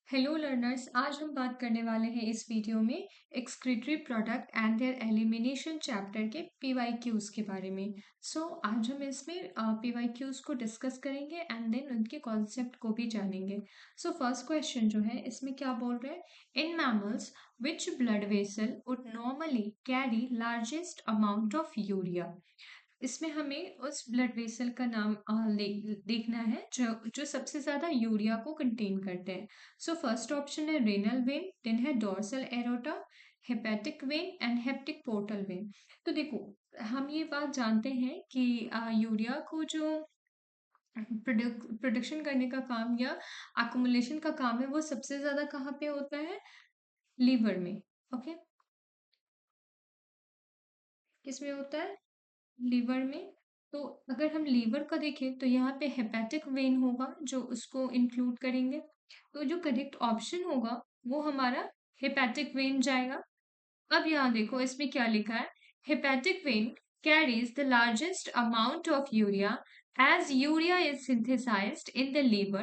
Hello learners, आज हम बात करने वाले हैं इस वीडियो में excretory product and there elimination chapter के पीवाईक्यूज के बारे में। आज हम इसमें पीवाईक्यूज को डिस्कस करेंगे एंड देन उनके कॉन्सेप्ट को भी जानेंगे। फर्स्ट क्वेश्चन जो है इसमें क्या बोल रहे हैं, in mammals which blood vessel would normally carry largest amount of urea. इसमें हमें उस ब्लड वेसल का नाम देखना है जो सबसे ज्यादा यूरिया को कंटेन करते हैं। फर्स्ट ऑप्शन है रेनल वेन, देन है dorsal aorta, hepatic when and hepatic portal vein. तो देखो, हम ये बात जानते हैं कि यूरिया को जो प्रोडक्शन करने का काम या अकोमुलेशन का काम है वो सबसे ज्यादा कहाँ पे होता है, लीवर में। ओके, किसमें होता है, लीवर में। तो अगर हम लीवर का देखें तो यहाँ पे हेपेटिक वेन होगा जो उसको इंक्लूड करेंगे। तो जो करेक्ट ऑप्शन होगा वो हमारा हेपेटिक वेन जाएगा। अब यहाँ देखो इसमें क्या लिखा है, hepatic when carries the largest amount of urea as urea is synthesized in the liver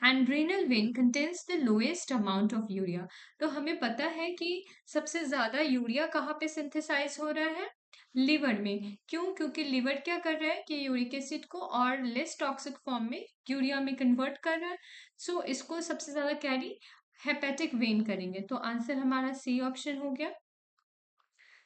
and renal vein contains the lowest amount of urea। तो हमें पता है कि सबसे ज्यादा यूरिया कहाँ पे सिंथेसाइज हो रहा है, लिवर में। क्यों? क्योंकि लिवर क्या कर रहा है कि यूरिक एसिड को और लेस टॉक्सिक फॉर्म में यूरिया में कन्वर्ट कर रहा है। इसको सबसे ज्यादा कैरी हेपेटिक वेन करेंगे। तो आंसर हमारा सी ऑप्शन हो गया।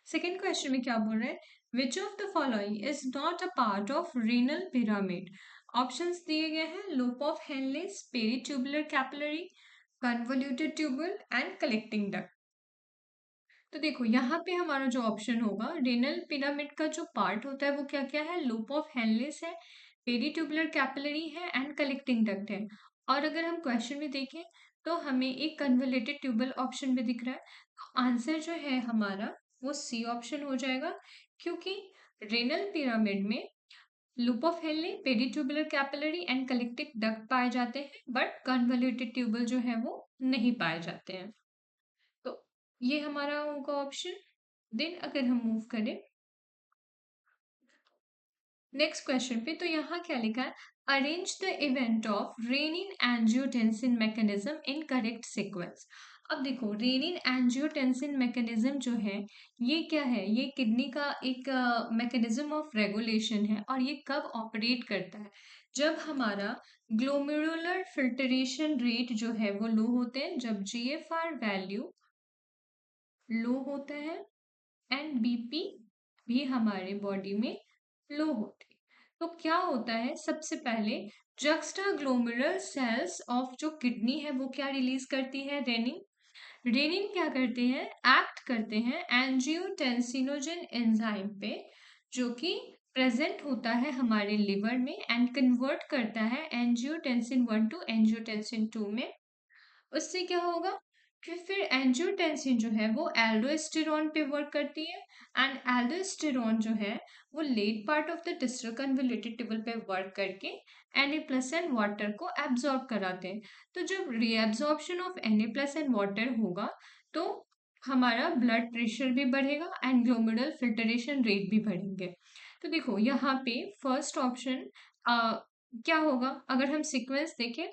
सेकेंड क्वेश्चन में क्या बोल रहे हैं, which of the following is not a part of renal pyramid. Options दिए गए हैं, loop of Henle's, peritubular capillary, convoluted tubule and collecting duct. तो देखो यहाँ पे हमारा जो ऑप्शन होगा, रेनल पिरामिड का जो पार्ट होता है वो क्या क्या है, लूप ऑफ हेनलेस है, पेरीट्यूबुलर कैपिलरी है एंड कलेक्टिंग डक्ट है। और अगर हम क्वेश्चन में देखें तो हमें एक कन्वोल्यूटेड ट्यूबल ऑप्शन में दिख रहा है। तो आंसर जो है हमारा वो सी ऑप्शन हो जाएगा, क्योंकि रेनल पिरामिड में loop of Henle, peritubular capillary and collecting duct पाए जाते हैं, बट कन्वोल्यूटेड ट्यूबल जो है वो नहीं पाए जाते हैं। तो ये हमारा होगा ऑप्शन। देन अगर हम मूव करें नेक्स्ट क्वेश्चन पे, तो यहाँ क्या लिखा है, arrange the event of rennin angiotensin mechanism in correct sequence. अब देखो, रेनिन एंजियोटेंसिन मैकेनिज्म जो है ये क्या है, ये किडनी का एक मैकेनिज्म ऑफ रेगुलेशन है। और ये कब ऑपरेट करता है, जब हमारा ग्लोमेरुलर फिल्टरेशन रेट जो है वो लो होते हैं, जब जीएफआर वैल्यू लो होता है एंड बीपी भी हमारे बॉडी में लो होते हैं। तो क्या होता है, सबसे पहले जक्स्टा ग्लोमेरुलर सेल्स ऑफ जो किडनी है वो क्या रिलीज करती है, रेनिन। रेनिन क्या करते हैं, एक्ट करते हैं एंजियोटेंसिनोजन एंजाइम पे, जो कि प्रेजेंट होता है हमारे लिवर में एंड कन्वर्ट करता है एंजियोटेंसिन 1 टू एंजियोटेंसिन 2 में। उससे क्या होगा कि फिर एंजियोटेंसिन जो है वो एल्डोस्टेरॉन पे वर्क करती है एंड एल्डोस्टेरॉन जो है वो late part of the distal convoluted tubule पे वर्क करके Na+ एंड वाटर को एब्जॉर्ब कराते हैं। तो जब reabsorption of Na+ and water होगा तो हमारा ब्लड प्रेशर भी बढ़ेगा एंड ग्लोमेरुलर फिल्टरेशन रेट भी बढ़ेंगे। तो देखो यहाँ पे फर्स्ट ऑप्शन क्या होगा, अगर हम सीक्वेंस देखें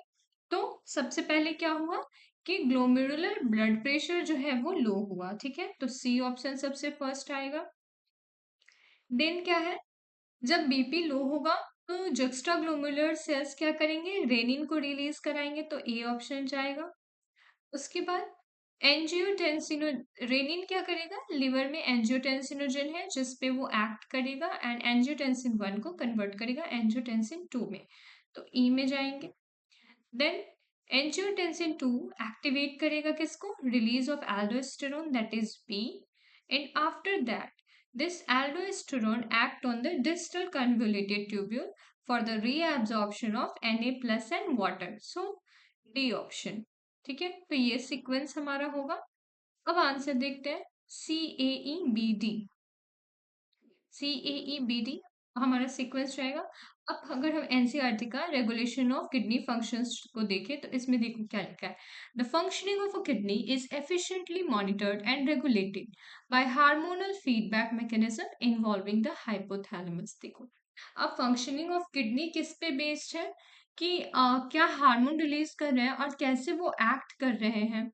तो सबसे पहले क्या हुआ कि ग्लोमेरुलर ब्लड प्रेशर जो है वो लो हुआ, ठीक है, तो सी ऑप्शन सबसे फर्स्ट आएगा। देन क्या है, जब बीपी लो होगा तो जक्स्ट्रा ग्लोमेरुलर सेल्स क्या करेंगे, रेनिन को रिलीज कराएंगे, तो ए ऑप्शन जाएगा। उसके बाद एंजियोटेंसिनो, रेनिन क्या करेगा, लिवर में एंजियोटेंसिनोजन है जिस पे वो एक्ट करेगा एंड एंजियोटेंसिन 1 को कन्वर्ट करेगा एंजियोटेंसिन 2 में, तो ई में जाएंगे। देन एंजियोटेंसिन 2 एक्टिवेट करेगा किसको, release of aldosterone, that is B. And after that this aldosterone act on the distal convoluted tubule for the reabsorption of Na+ and water, so D option. ठीक है, तो ये सीक्वेंस हमारा होगा। अब answer देखते हैं, CAEBD। CAEBD हमारा सीक्वेंस रहेगा। अब अगर हम एनसीईआरटी का रेगुलेशन ऑफ किडनी फंक्शंस को देखें तो इसमें देखो क्या लिखा है, the functioning of a kidney is efficiently monitored and regulated by hormonal feedback mechanism involving the hypothalamus. देखो, अब फंक्शनिंग ऑफ किडनी किस पे बेस्ड है, कि क्या हार्मोन रिलीज कर रहे हैं और कैसे वो एक्ट कर रहे हैं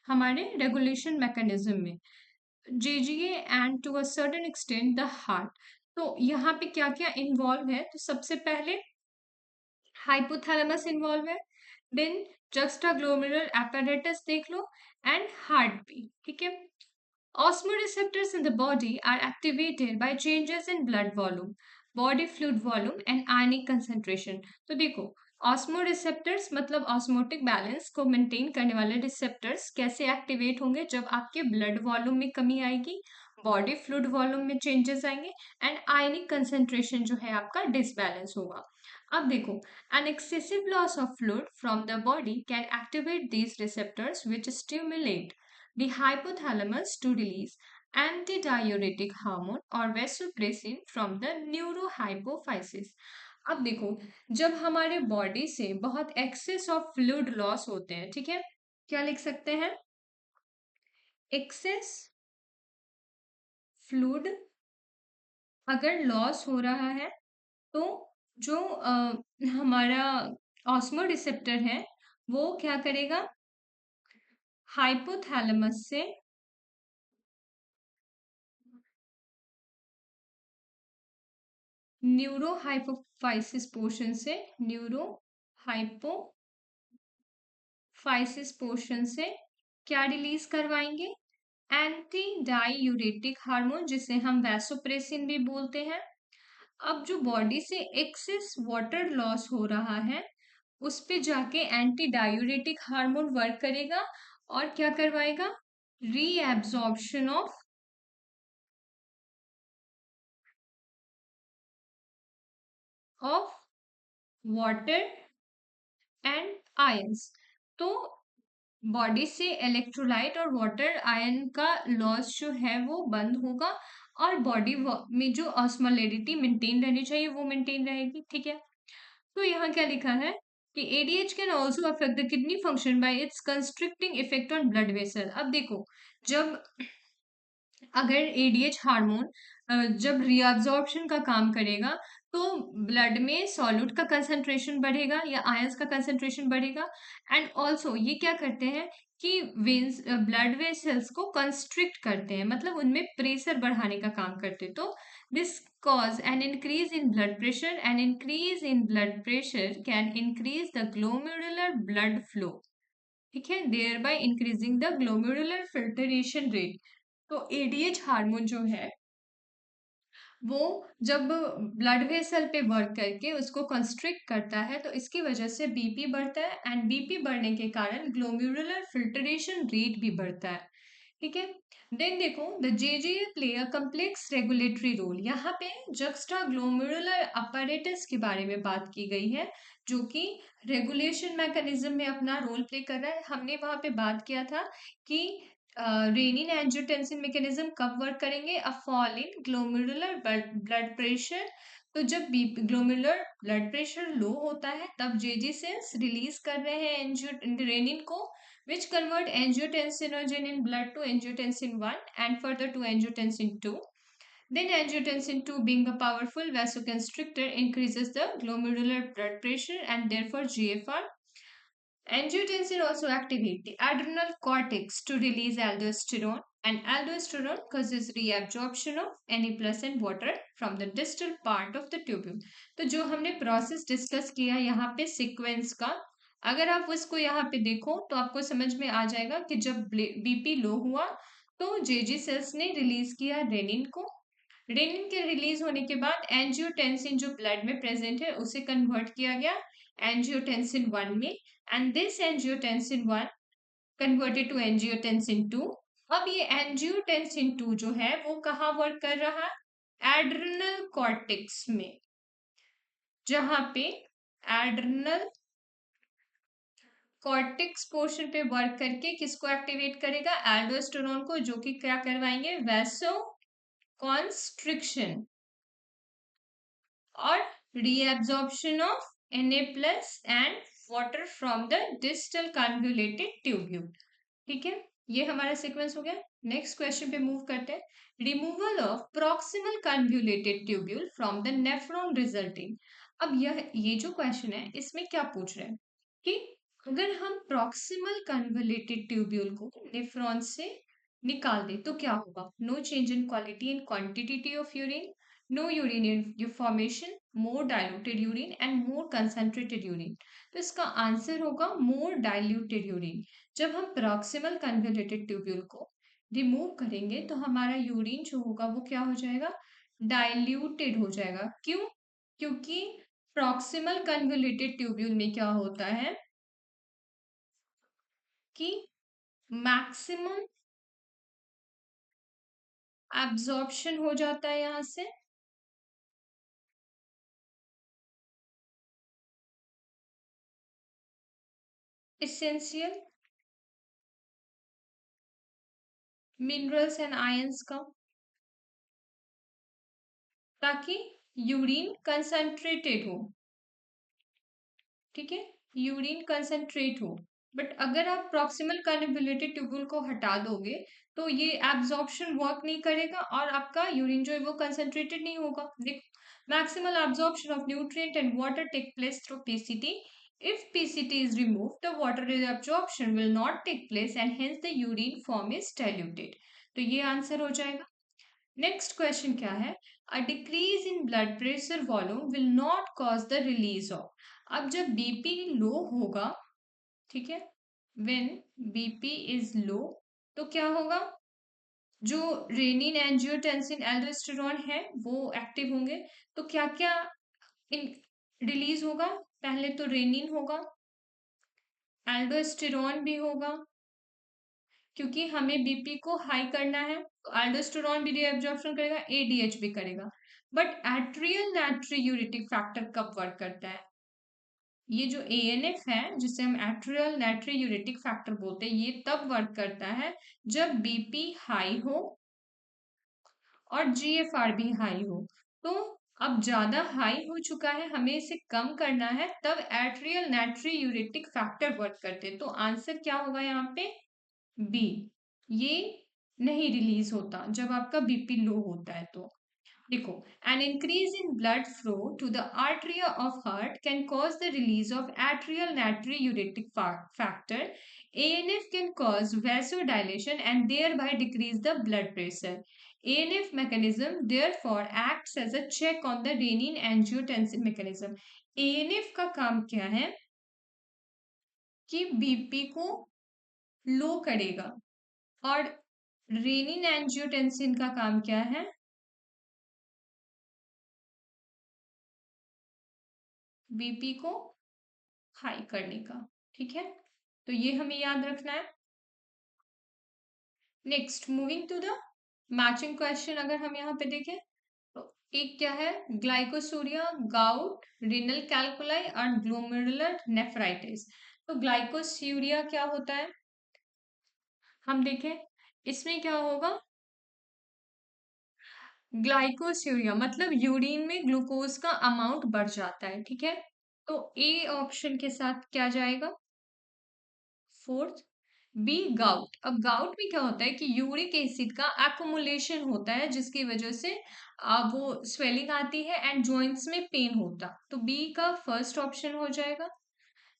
हमारे रेगुलेशन मैकेनिज्म में, JGA and to a certain extent the heart. तो यहाँ पे क्या क्या इन्वॉल्व है, तो सबसे पहले हाइपोथैलेमस इन्वॉल्व है, देन जस्टाग्लोमेरुलर apparatus देख लो, एंड हार्ट भी, ठीक है। Osmoreceptors in the body are activated by changes in blood volume, body fluid volume and ionic concentration। तो देखो, ऑस्मोरिसेप्टर्स मतलब ऑस्मोटिक बैलेंस को मेंटेन करने वाले रिसेप्टर्स कैसे एक्टिवेट होंगे, जब आपके ब्लड वॉल्यूम में कमी आएगी, बॉडी फ्लूइड वॉल्यूम में चेंजेस आएंगे एंड आयनिक कंसेंट्रेशन जो है आपका डिसबैलेंस होगा। अब देखो, an excessive loss of fluid from the body can activate these receptors which stimulate the hypothalamus to release antidiuretic hormone or vasopressin from the neurohypophysis। अब देखो, जब हमारे बॉडी से बहुत एक्सेस ऑफ फ्लूइड लॉस होते हैं, ठीक है, क्या लिख सकते हैं, एक्सेस फ्लूइड अगर लॉस हो रहा है तो जो हमारा ऑस्मो रिसेप्टर है वो क्या करेगा, हाइपोथैलेमस से न्यूरो हाइपोफाइसिस पोर्शन से, न्यूरो हाइपोफाइसिस पोर्शन से क्या रिलीज करवाएंगे, एंटी डाईयूरेटिक हार्मोन जिसे हम वैसोप्रेसिन भी बोलते हैं। अब जो बॉडी से एक्सेस वाटर लॉस हो रहा है उस पे जाके एंटी डायूरेटिक हार्मोन वर्क करेगा और क्या करवाएगा, reabsorption of water and ions. तो बॉडी से इलेक्ट्रोलाइट और वाटर आयन का लॉस जो है वो बंद होगा और बॉडी में जो ऑस्मोलैरिटी मेंटेन रहनी चाहिए वो मेंटेन रहेगी, ठीक है। तो यहाँ क्या लिखा है कि ADH can also affect the kidney function by it's constricting effect on blood vessel. अब देखो, जब अगर एडीएच हार्मोन जब रीअब्जॉर्प्शन का काम करेगा तो ब्लड में सॉल्यूट का कंसंट्रेशन बढ़ेगा या आयंस का कंसंट्रेशन बढ़ेगा, एंड ऑल्सो ये क्या करते हैं कि वेन्स ब्लड वेसल्स को कंस्ट्रिक्ट करते हैं, मतलब उनमें प्रेशर बढ़ाने का काम करते हैं। तो this cause an increase in blood pressure, an increase in blood pressure can increase the glomerular blood flow, ठीक है, thereby increasing the glomerular filtration rate. तो एडीएच हार्मोन जो है वो जब ब्लड वेसल पे वर्क करके उसको कंस्ट्रिक्ट करता है तो इसकी वजह से बीपी बढ़ता है, एंड बीपी बढ़ने के कारण ग्लोमेरुलर फिल्टरेशन रेट भी बढ़ता है, ठीक है। देन देखो, the JGA play a complex regulatory role. यहाँ पे जक्स्ट्रा ग्लोमेरुलर अपैरेटस के बारे में बात की गई है जो कि रेगुलेशन मैकेनिज्म में अपना रोल प्ले कर रहा है। हमने वहां पे बात किया था कि रेनिन एंजियोटेंसिन मैकेनिज्म कब वर्क करेंगे, a fall in glomerular blood pressure. तो जब ग्लोमेरुलर ब्लड प्रेशर लो होता है तब जेजी सेल्स रिलीज कर रहे हैं एंजियो रेनिन को, which convert angiotensinogen in blood to angiotensin 1 and further to angiotensin 2. Then angiotensin 2 being a powerful vasoconstrictor increases the glomerular blood pressure and therefore GFR. Angiotensin also activates the adrenal cortex to release aldosterone, and aldosterone causes reabsorption of Na plus and water from the distal part of the tubule। तो जो हमने process discuss किया यहाँ पे sequence का, अगर आप उसको यहाँ पे देखो तो आपको समझ में आ जाएगा कि जब बीपी लो हुआ तो जेजी सेल्स ने रिलीज किया रेनिन को, रेनिन के रिलीज होने के बाद एंजियोटेंसिन जो ब्लड में प्रेजेंट है उसे कन्वर्ट किया गया एंजियोटेंसिन 1 में, and this angiotensin 1 converted to angiotensin 2। अब ये एंजियोटेंसिन 2 जो है वो कहाँ वर्क कर रहा है, एड्रेनल कॉर्टेक्स में, जहां पे एड्रेनल कॉर्टेक्स पोर्शन पे वर्क करके किसको एक्टिवेट करेगा, एल्डोस्टेरोन को, जो कि क्या करवाएंगे, वैसो कॉन्स्ट्रिक्शन और reabsorption of Na plus and water from the distal convoluted tubule, ठीक है। ये हमारा सीक्वेंस हो गया। नेक्स्ट क्वेश्चन पे मूव करते हैं। Removal of proximal convoluted tubule from the nephron resulting. अब ये जो क्वेश्चन है इसमें क्या पूछ रहे हैं कि अगर हम प्रॉक्सिमल कन्वोल्यूटेड ट्यूब्यूल को नेफ्रॉन से निकाल दें तो क्या होगा? No change in quality and quantity of urine, no urine in formation, more diluted urine and more concentrated urine. तो इसका आंसर होगा मोर डाइल्यूटेड यूरिन। जब हम प्रॉक्सिमल कन्वोल्यूटेड ट्यूब्यूल को रिमूव करेंगे तो हमारा यूरिन जो होगा वो क्या हो जाएगा? डाइल्यूटेड हो जाएगा। क्यों? क्योंकि प्रॉक्सिमल कन्वोल्यूटेड ट्यूब्यूल में क्या होता है कि मैक्सिमम एब्जॉर्प्शन हो जाता है यहां से इसेंशियल मिनरल्स एंड आयंस का, ताकि यूरिन कंसंट्रेटेड हो। ठीक है, यूरिन कंसंट्रेट हो। बट अगर आप प्रॉक्सिमल कन्वोल्यूटेड ट्यूब्यूल को हटा दोगे तो ये एब्जॉर्प्शन वर्क नहीं करेगा और आपका यूरिन जो है वो कंसंट्रेटेड नहीं होगा। देखो, maximal absorption of nutrient and water take place through PCT. if PCT is removed, the water absorption will not take place and hence the urine form is diluted। तो ये आंसर हो जाएगा। नेक्स्ट क्वेश्चन क्या है? A decrease in blood pressure volume will not cause the release of. अब जब BP low होगा, ठीक है, व्हेन बीपी इज लो तो क्या होगा? जो रेनिन एंजियोटेंसिन एल्डोस्टेरॉन है वो एक्टिव होंगे। तो क्या क्या इन रिलीज होगा? पहले तो रेनिन होगा, एल्डोस्टेरॉन भी होगा, क्योंकि हमें बीपी को हाई करना है तो एल्डोस्टेरॉन भी रीअब्जॉर्प्शन करेगा, एडीएच भी करेगा। बट एट्रियल नाइट्रियूरेटिक फैक्टर कब वर्क करता है? ये जो एएनएफ है जिसे हम एट्रियल नाइट्रियूरेटिक फैक्टर बोलते हैं, ये तब वर्क करता है जब बीपी हाई हो और जीएफआर भी हाई हो। तो अब ज्यादा हाई हो चुका है, हमें इसे कम करना है, तब एट्रियल नाइट्रियूरेटिक फैक्टर वर्क करते हैं। तो आंसर क्या होगा यहाँ पे? बी। ये नहीं रिलीज होता जब आपका बीपी लो होता है। तो देखो, an increase in blood flow to the arteria of heart can cause the release of atrial natriuretic factor। ANF can cause vasodilation and thereby decrease the blood pressure। ANF mechanism therefore acts as a check on the renin angiotensin mechanism। ANF का काम क्या है? कि BP को लो करेगा। और renin angiotensin का काम क्या है? बीपी को हाई करने का। ठीक है, तो ये हमें याद रखना है। Next, moving to the matching question, अगर हम यहाँ पे देखें तो एक क्या है? ग्लाइकोसूरिया, गाउट, रिनल कैल्कुलाई और ग्लोमेरुलर नेफ्राइटिस। तो ग्लाइकोसूरिया क्या होता है? हम देखें इसमें क्या होगा? ग्लाइकोसूरिया मतलब यूरिन में ग्लूकोज का अमाउंट बढ़ जाता है। ठीक है, तो ए ऑप्शन के साथ क्या जाएगा? फोर्थ। B, gout. अब गाउट में क्या होता है कि यूरिक एसिड का एक्युमुलेशन होता है जिसकी वजह से वो स्वेलिंग आती है एंड जॉइंट्स में पेन होता। तो बी का फर्स्ट ऑप्शन हो जाएगा।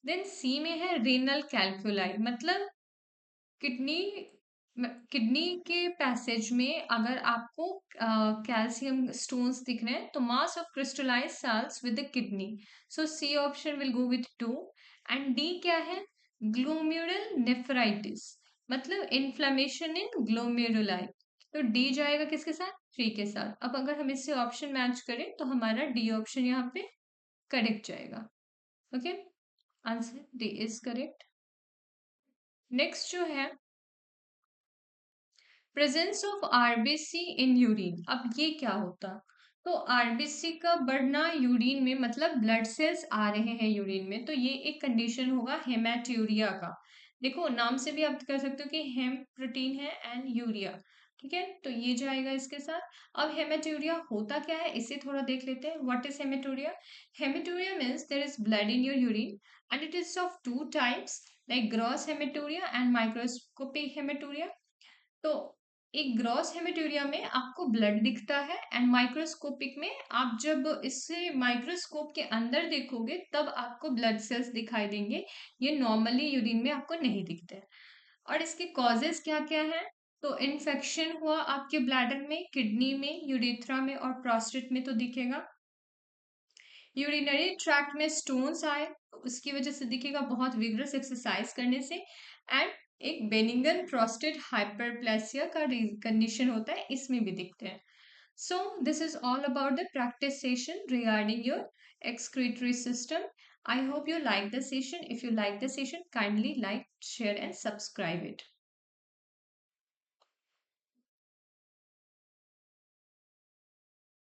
देन सी में है रेनल कैल्कुलाई, मतलब किडनी किडनी के पैसेज में अगर आपको कैल्शियम स्टोन्स दिख रहे हैं तो mass of crystallize cells with the kidney. So C option will go with 2। And D क्या है? ग्लोमेरुलर नेफ्राइटिस, मतलब इन्फ्लेमेशन इन ग्लोमेरुलाई। तो डी जाएगा किसके साथ? 3 के साथ। अब अगर हम इससे ऑप्शन मैच करें तो हमारा डी ऑप्शन यहाँ पे करेक्ट जाएगा। Okay, answer D is correct. Next जो है, presence of RBC in urine. अब ये क्या होता? तो आरबीसी का बढ़ना यूरिन में, मतलब ब्लड सेल्स आ रहे हैं यूरिन में, तो ये एक कंडीशन होगा हेमाटूरिया का। देखो, नाम से भी आप कर सकते हो कि हेम प्रोटीन है एंड यूरिया। ठीक है, तो ये जाएगा इसके साथ। अब हेमाटूरिया होता क्या है इसे थोड़ा देख लेते हैं। What is haematuria? Haematuria means there is blood in your urine and it is of two types, like gross haematuria and microscopic haematuria. तो एक ग्रॉस हेमेटूरिया में आपको ब्लड दिखता है एंड माइक्रोस्कोपिक में आप जब इससे माइक्रोस्कोप के अंदर देखोगे तब आपको ब्लड सेल्स दिखाई देंगे। ये नॉर्मली यूरिन में आपको नहीं दिखते हैं। और इसके कॉजेस क्या क्या हैं? तो इन्फेक्शन हुआ आपके ब्लैडर में, किडनी में, यूरेथ्रा में और प्रोस्टेट में तो दिखेगा। यूरिनरी ट्रैक्ट में स्टोन्स आए तो उसकी वजह से दिखेगा बहुत विग्रस एक्सरसाइज करने से। एंड एक बेनिगन प्रोस्टेट हाइपरप्लेसिया का कंडीशन होता है, इसमें भी दिखते हैं। So this is all about the practice session regarding your excretory system. I hope you like the session. If you like the session, kindly like, share and subscribe it.